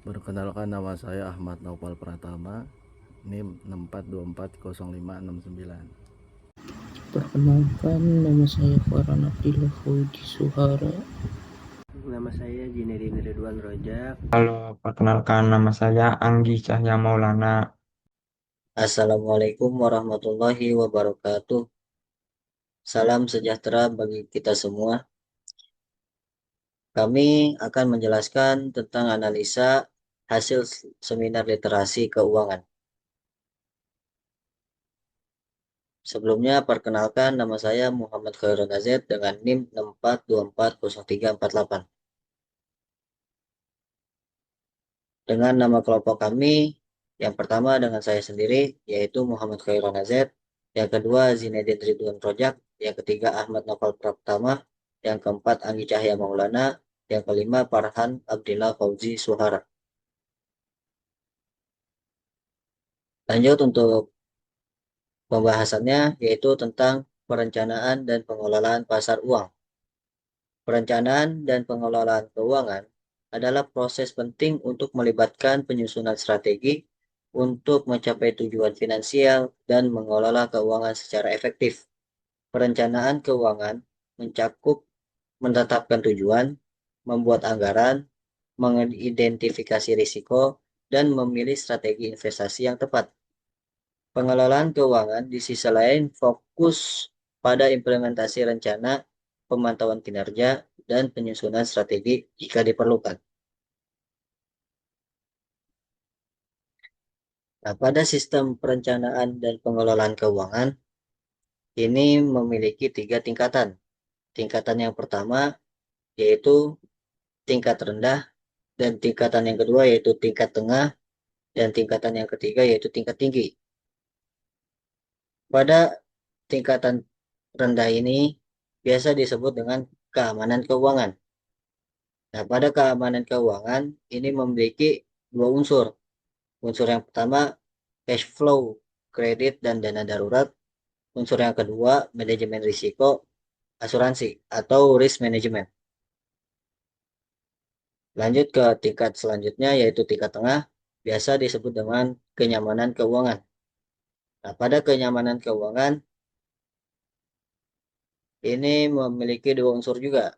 Perkenalkan, nama saya Ahmad Naufal Pratama, NIM 64240569. Perkenalkan, nama saya Farhan Abdillah Fauji Suhara. Nama saya Jinedin Ridwan Rojak. Halo, perkenalkan nama saya Anggi Cahya Maulana. Assalamualaikum warahmatullahi wabarakatuh. Salam sejahtera bagi kita semua. Kami akan menjelaskan tentang analisa hasil seminar literasi keuangan. Sebelumnya, perkenalkan, nama saya Muhammad Khairun Azed dengan NIM 64240348. Dengan nama kelompok kami, yang pertama dengan saya sendiri, yaitu Muhammad Khairun Azed. Yang kedua, Zinedin Ridwan Rojak. Yang ketiga, Ahmad Naufal Pratama. Yang keempat, Anggi Cahya Maulana. Yang kelima, Farhan Abdillah Fauzi Suhara. Lanjut untuk pembahasannya, yaitu tentang perencanaan dan pengelolaan pasar uang. Perencanaan dan pengelolaan keuangan adalah proses penting untuk melibatkan penyusunan strategi untuk mencapai tujuan finansial dan mengelola keuangan secara efektif. Perencanaan keuangan mencakup menetapkan tujuan, membuat anggaran, mengidentifikasi risiko, dan memilih strategi investasi yang tepat. Pengelolaan keuangan di sisi lain fokus pada implementasi rencana, pemantauan kinerja, dan penyusunan strategi jika diperlukan. Nah, pada sistem perencanaan dan pengelolaan keuangan, ini memiliki 3 tingkatan. Tingkatan yang pertama yaitu tingkat rendah, dan tingkatan yang kedua yaitu tingkat tengah, dan tingkatan yang ketiga yaitu tingkat tinggi. Pada tingkatan rendah ini biasa disebut dengan keamanan keuangan. Nah, pada keamanan keuangan ini memiliki 2 unsur. Unsur yang pertama cash flow, kredit dan dana darurat. Unsur yang kedua manajemen risiko, asuransi atau risk management. Lanjut ke tingkat selanjutnya yaitu tingkat tengah, biasa disebut dengan kenyamanan keuangan. Nah, pada kenyamanan keuangan ini memiliki 2 unsur juga.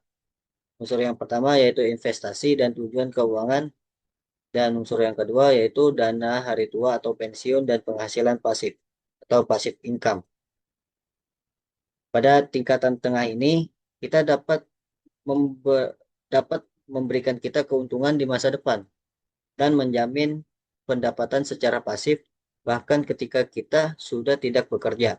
Unsur yang pertama yaitu investasi dan tujuan keuangan, dan unsur yang kedua yaitu dana hari tua atau pensiun dan penghasilan pasif atau passive income. Pada tingkatan tengah ini kita dapat memberikan kita keuntungan di masa depan dan menjamin pendapatan secara pasif bahkan ketika kita sudah tidak bekerja.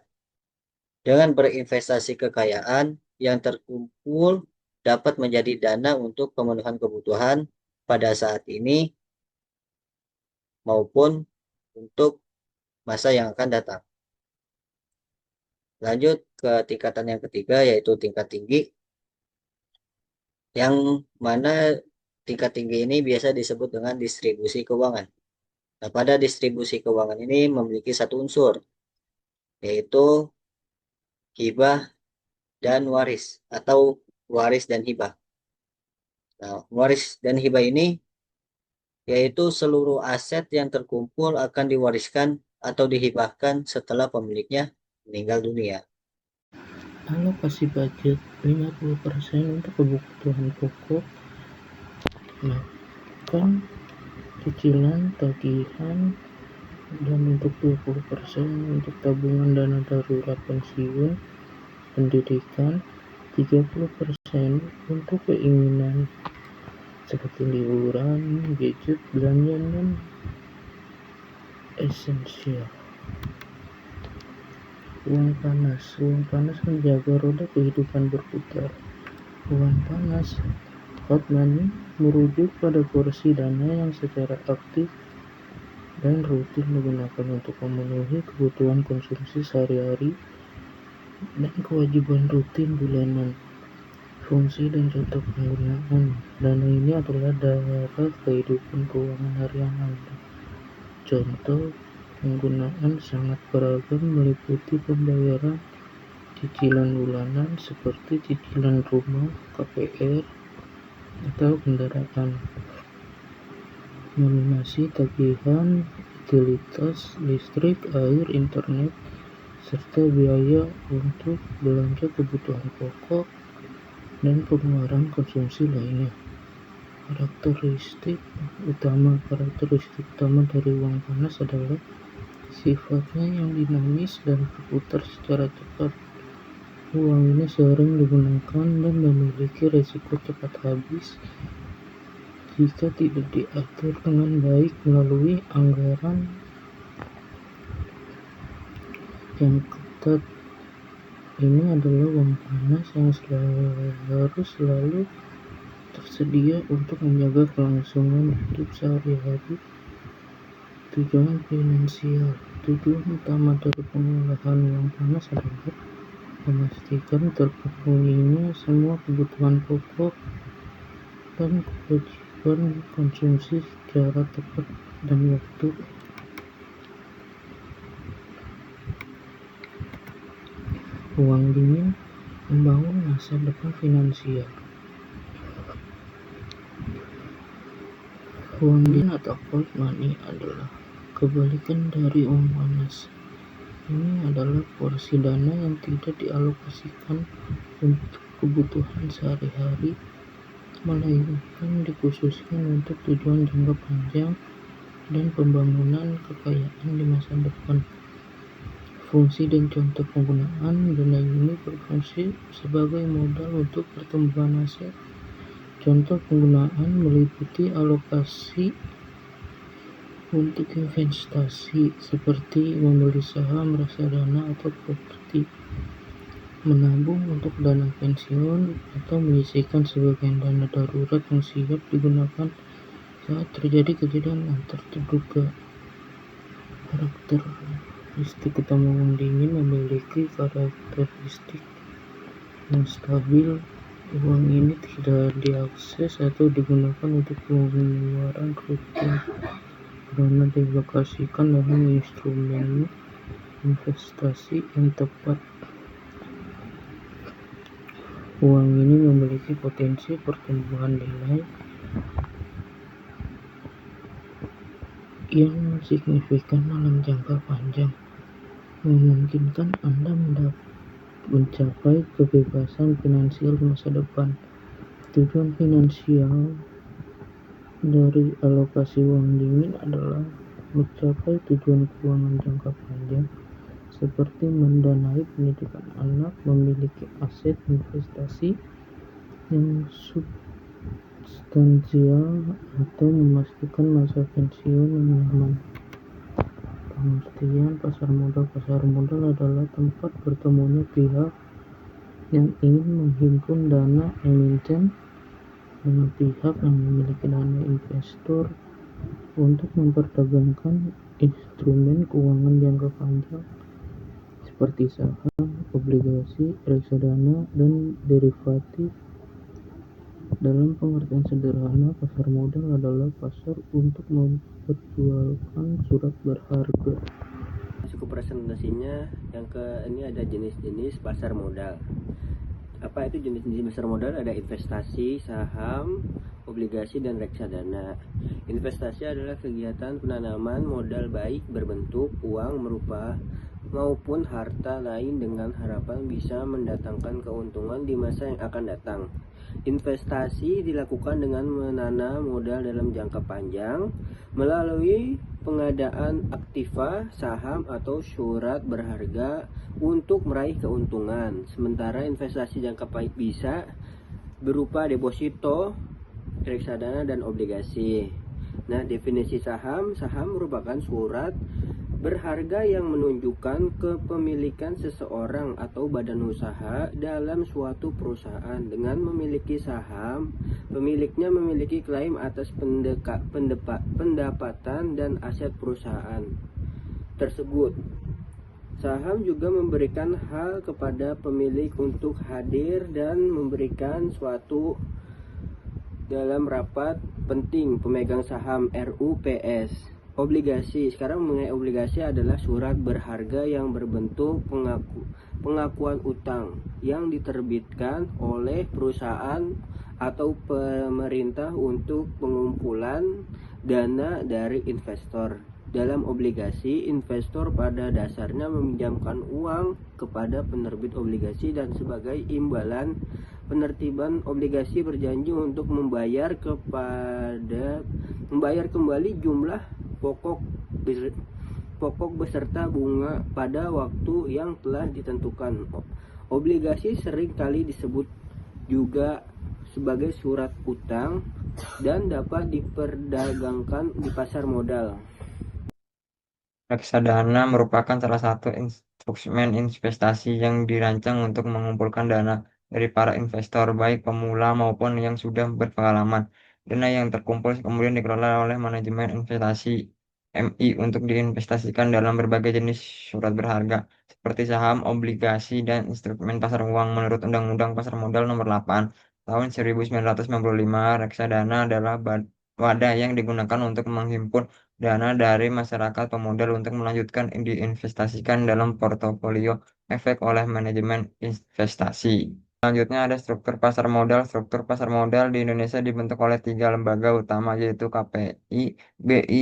Dengan berinvestasi kekayaan yang terkumpul dapat menjadi dana untuk pemenuhan kebutuhan pada saat ini maupun untuk masa yang akan datang. Lanjut ke tingkatan yang ketiga yaitu tingkat tinggi, yang mana tingkat tinggi ini biasa disebut dengan distribusi keuangan. Nah, pada distribusi keuangan ini memiliki 1 unsur yaitu hibah dan waris atau waris dan hibah. Nah, waris dan hibah ini yaitu seluruh aset yang terkumpul akan diwariskan atau dihibahkan setelah pemiliknya meninggal dunia. Alokasi budget 50% untuk kebutuhan pokok, makan, cicilan, tagihan, dan untuk 20% untuk tabungan dana darurat pensiun, pendidikan, 30% untuk keinginan seperti liburan, gadget, belanja non esensial. Uang panas menjaga roda kehidupan berputar. Uang panas, hot money, merujuk pada porsi dana yang secara aktif dan rutin digunakan untuk memenuhi kebutuhan konsumsi sehari-hari dan kewajiban rutin bulanan. Fungsi dan contoh penggunaan dana ini adalah dalam kehidupan keuangan harian Anda. Contoh penggunaan sangat beragam, meliputi pembayaran cicilan bulanan seperti cicilan rumah, KPR, atau kendaraan. melunasi tagihan utilitas listrik, air, internet, serta biaya untuk belanja kebutuhan pokok dan pengeluaran konsumsi lainnya. Karakteristik utama dari uang panas adalah sifatnya yang dinamis dan berputar secara cepat. Uang ini sering digunakan dan memiliki risiko cepat habis jika tidak diatur dengan baik melalui anggaran yang ketat. Ini adalah uang panas yang harus selalu tersedia untuk menjaga kelangsungan hidup sehari-hari. Tujuan finansial. Tujuan utama dari pengolahan uang panas adalah memastikan terpenuhinya semua kebutuhan pokok dan kewajiban konsumsi secara tepat dan waktu. Uang dingin membangun masa depan finansial. Uang dingin atau cold money adalah kebalikan dari uang panas. Ini adalah porsi dana yang tidak dialokasikan untuk kebutuhan sehari-hari, melainkan dikhususkan untuk tujuan jangka panjang dan pembangunan kekayaan di masa depan. Fungsi dan contoh penggunaan dana ini berfungsi sebagai modal untuk pertumbuhan aset. Contoh penggunaan meliputi alokasi untuk investasi seperti membeli saham, reksadana, atau properti, menabung untuk dana pensiun, atau menyisihkan sebagian dana darurat yang siap digunakan saat terjadi kejadian yang tak terduga. Karakteristik utama uang dingin memiliki karakteristik yang stabil. Uang ini tidak diakses atau digunakan untuk pengeluaran rutin karena dialokasikan dalam instrumen investasi yang tepat. Uang ini memiliki potensi pertumbuhan nilai yang signifikan dalam jangka panjang, memungkinkan Anda mencapai kebebasan finansial di masa depan. Tujuan finansial dari alokasi uang dingin adalah mencapai tujuan keuangan jangka panjang seperti mendanai pendidikan anak, memiliki aset investasi yang substansial, atau memastikan masa pensiun yang nyaman. Pengertian pasar modal. Pasar modal adalah tempat bertemunya pihak yang ingin menghimpun dana emiten dengan pihak yang memiliki dana investor untuk memperdagangkan instrumen keuangan jangka panjang seperti saham, obligasi, reksadana, dan derivatif. Dalam pengertian sederhana, pasar modal adalah pasar untuk memperjualkan surat berharga. Cukup presentasinya. Ini ada jenis-jenis pasar modal. Apa itu jenis-jenis pasar modal? Ada investasi, saham, obligasi, dan reksadana. Investasi adalah kegiatan penanaman modal baik berbentuk uang maupun harta lain dengan harapan bisa mendatangkan keuntungan di masa yang akan datang. Investasi dilakukan dengan menanam modal dalam jangka panjang melalui pengadaan aktiva, saham, atau surat berharga untuk meraih keuntungan. Sementara investasi jangka panjang bisa berupa deposito, reksadana, dan obligasi. Nah, definisi saham merupakan surat berharga yang menunjukkan kepemilikan seseorang atau badan usaha dalam suatu perusahaan. Dengan memiliki saham, pemiliknya memiliki klaim atas pendapatan dan aset perusahaan tersebut. Saham juga memberikan hak kepada pemilik untuk hadir dan memberikan suatu dalam rapat penting pemegang saham RUPS. Obligasi. Sekarang mengenai obligasi adalah surat berharga yang berbentuk pengakuan utang yang diterbitkan oleh perusahaan atau pemerintah untuk pengumpulan dana dari investor. Dalam obligasi, investor pada dasarnya meminjamkan uang kepada penerbit obligasi dan sebagai imbalan penertiban obligasi berjanji untuk membayar kembali jumlah pokok beserta bunga pada waktu yang telah ditentukan. Obligasi sering kali disebut juga sebagai surat utang dan dapat diperdagangkan di pasar modal. Reksadana merupakan salah satu instrumen investasi yang dirancang untuk mengumpulkan dana dari para investor, baik pemula maupun yang sudah berpengalaman. Dana yang terkumpul kemudian dikelola oleh manajemen investasi MI untuk diinvestasikan dalam berbagai jenis surat berharga, seperti saham, obligasi, dan instrumen pasar uang. Menurut Undang-Undang Pasar Modal Nomor 8 Tahun 1995, reksadana adalah wadah yang digunakan untuk menghimpun dana dari masyarakat pemodal untuk melanjutkan diinvestasikan dalam portofolio efek oleh manajemen investasi. Selanjutnya ada struktur pasar modal. Struktur pasar modal di Indonesia dibentuk oleh tiga lembaga utama yaitu KPI, BI,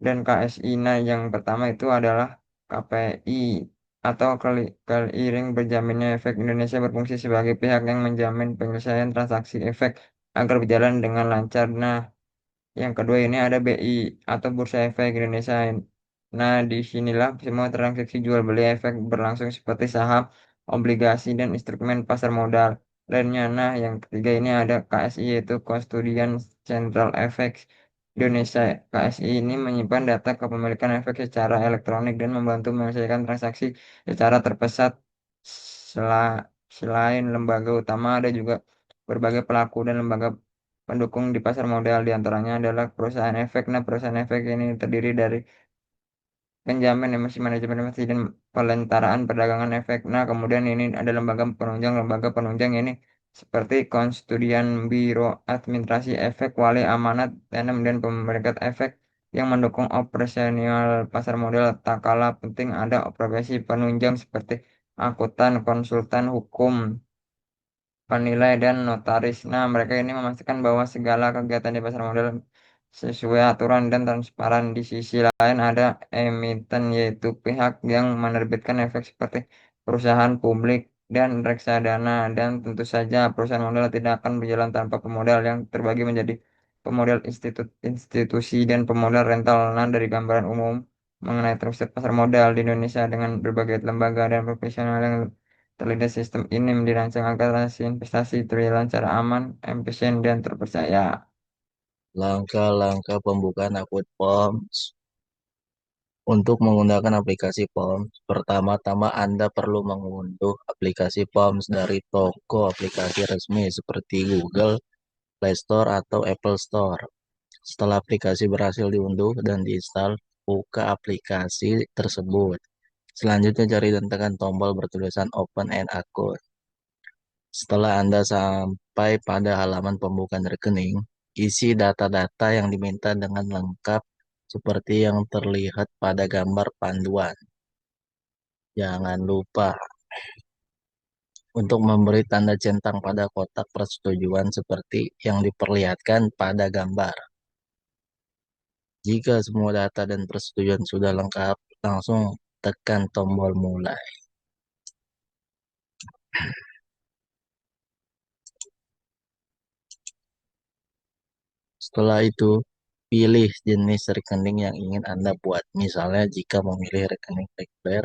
dan KSI. Nah, yang pertama itu adalah KPI atau Clearing Berjaminnya Efek. Indonesia berfungsi sebagai pihak yang menjamin penyelesaian transaksi efek agar berjalan dengan lancar. Nah, yang kedua ini ada BI atau Bursa Efek Indonesia. Nah, disinilah semua transaksi jual beli efek berlangsung seperti saham, obligasi, dan instrumen pasar modal lainnya. Nah, yang ketiga ini ada KSI yaitu Custodian Central Effects Indonesia. KSI ini menyimpan data kepemilikan efek secara elektronik dan membantu menyelesaikan transaksi secara terpusat. Selain lembaga utama, ada juga berbagai pelaku dan lembaga pendukung di pasar modal. Di antaranya adalah perusahaan efek. Nah, perusahaan efek ini terdiri dari penjamin emisi, manajemen emisi, dan pelentaraan perdagangan efek. Nah, kemudian ini ada lembaga penunjang. Lembaga penunjang ini seperti Konstudian, Biro Administrasi Efek, Wali Amanat Tanam, dan Pemeriksaan Efek yang mendukung operasional pasar modal. Tak kalah penting ada profesi penunjang seperti akuntan, konsultan hukum, penilai, dan notaris. Nah, mereka ini memastikan bahwa segala kegiatan di pasar modal sesuai aturan dan transparan. Di sisi lain ada emiten, yaitu pihak yang menerbitkan efek seperti perusahaan publik dan reksadana. Dan tentu saja perusahaan modal tidak akan berjalan tanpa pemodal yang terbagi menjadi pemodal institusi dan pemodal rental. Nah, dari gambaran umum mengenai struktur pasar modal di Indonesia dengan berbagai lembaga dan profesional yang terlihat, sistem ini dirancang agar hasil investasi terjalan secara aman, efisien, dan terpercaya. Langkah-langkah pembukaan akun POMS. Untuk menggunakan aplikasi POMS, pertama-tama Anda perlu mengunduh aplikasi POMS dari toko aplikasi resmi seperti Google Play Store atau Apple Store. Setelah aplikasi berhasil diunduh dan diinstal, buka aplikasi tersebut. Selanjutnya cari dan tekan tombol bertulisan Open an Account. Setelah Anda sampai pada halaman pembukaan rekening, isi data-data yang diminta dengan lengkap seperti yang terlihat pada gambar panduan. Jangan lupa untuk memberi tanda centang pada kotak persetujuan seperti yang diperlihatkan pada gambar. Jika semua data dan persetujuan sudah lengkap, langsung tekan tombol mulai. Setelah itu, pilih jenis rekening yang ingin Anda buat. Misalnya, jika memilih rekening reguler,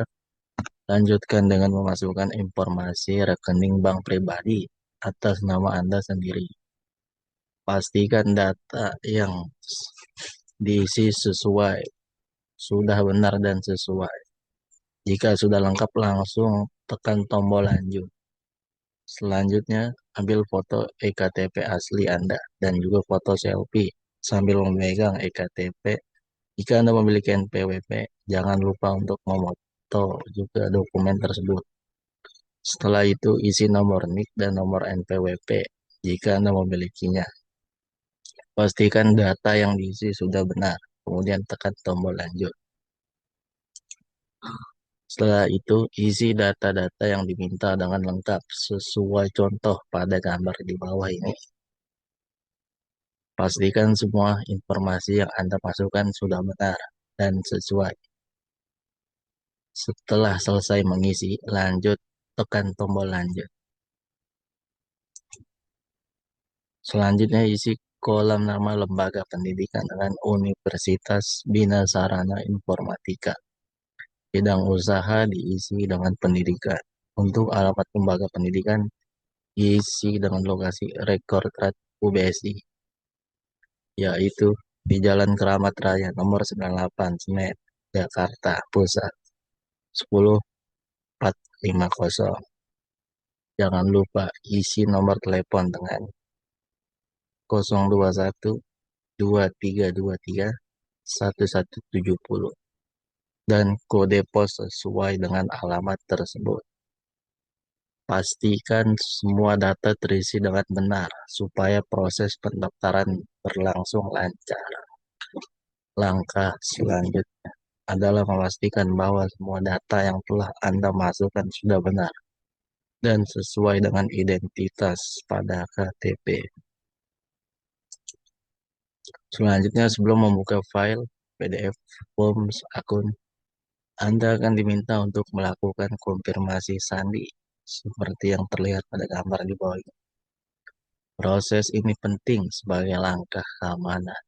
lanjutkan dengan memasukkan informasi rekening bank pribadi atas nama Anda sendiri. Pastikan data yang diisi sudah benar dan sesuai. Jika sudah lengkap, langsung tekan tombol lanjut. Selanjutnya, ambil foto EKTP asli Anda dan juga foto selfie sambil memegang EKTP. Jika Anda memiliki NPWP, jangan lupa untuk memoto juga dokumen tersebut. Setelah itu, isi nomor NIK dan nomor NPWP jika Anda memilikinya. Pastikan data yang diisi sudah benar, kemudian tekan tombol lanjut. Setelah itu, isi data-data yang diminta dengan lengkap sesuai contoh pada gambar di bawah ini. Pastikan semua informasi yang Anda masukkan sudah benar dan sesuai. Setelah selesai mengisi, lanjut tekan tombol lanjut. Selanjutnya isi kolom nama lembaga pendidikan dengan Universitas Bina Sarana Informatika. Bidang usaha diisi dengan pendidikan. Untuk alamat lembaga pendidikan diisi dengan lokasi Rektorat UBSI, yaitu di Jalan Keramat Raya nomor 98 Senen, Jakarta Pusat 10450. Jangan lupa isi nomor telepon dengan 021 2323 1170 dan kode pos sesuai dengan alamat tersebut. Pastikan semua data terisi dengan benar supaya proses pendaftaran berlangsung lancar. Langkah selanjutnya adalah memastikan bahwa semua data yang telah Anda masukkan sudah benar dan sesuai dengan identitas pada KTP. Selanjutnya, sebelum membuka file PDF Forms akun, Anda akan diminta untuk melakukan konfirmasi sandi seperti yang terlihat pada gambar di bawah ini. Proses ini penting sebagai langkah keamanan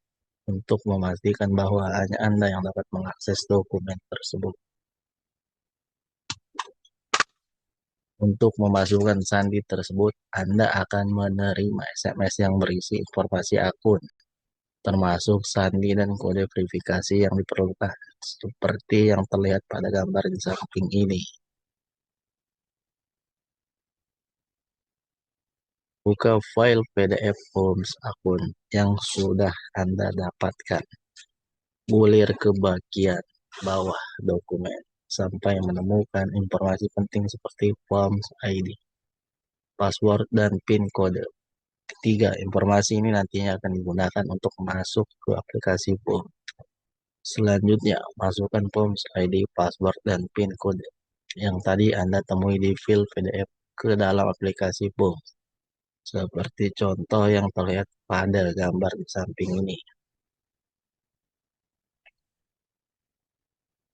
untuk memastikan bahwa hanya Anda yang dapat mengakses dokumen tersebut. Untuk memasukkan sandi tersebut, Anda akan menerima SMS yang berisi informasi akun, termasuk sandi dan kode verifikasi yang diperlukan, seperti yang terlihat pada gambar di samping ini. Buka file PDF Forms akun yang sudah Anda dapatkan. Gulir ke bagian bawah dokumen sampai menemukan informasi penting seperti Forms ID, password, dan PIN kode. Ketiga, informasi ini nantinya akan digunakan untuk masuk ke aplikasi Forms. Selanjutnya, masukkan Forms ID, password, dan PIN kode yang tadi Anda temui di file PDF ke dalam aplikasi Forms, seperti contoh yang terlihat pada gambar di samping ini.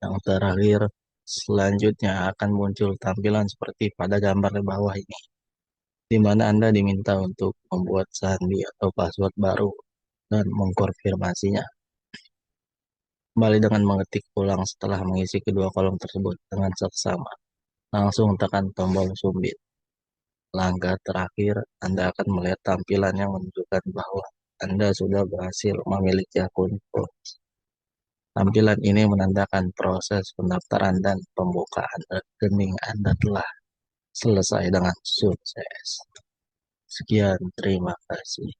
Yang terakhir, selanjutnya akan muncul tampilan seperti pada gambar di bawah ini, di mana Anda diminta untuk membuat sandi atau password baru dan mengkonfirmasinya. Kembali dengan mengetik ulang setelah mengisi kedua kolom tersebut dengan seksama. Langsung tekan tombol submit. Langkah terakhir, Anda akan melihat tampilan yang menunjukkan bahwa Anda sudah berhasil memiliki akun Forms. Tampilan ini menandakan proses pendaftaran dan pembukaan rekening Anda telah selesai dengan sukses. Sekian, terima kasih.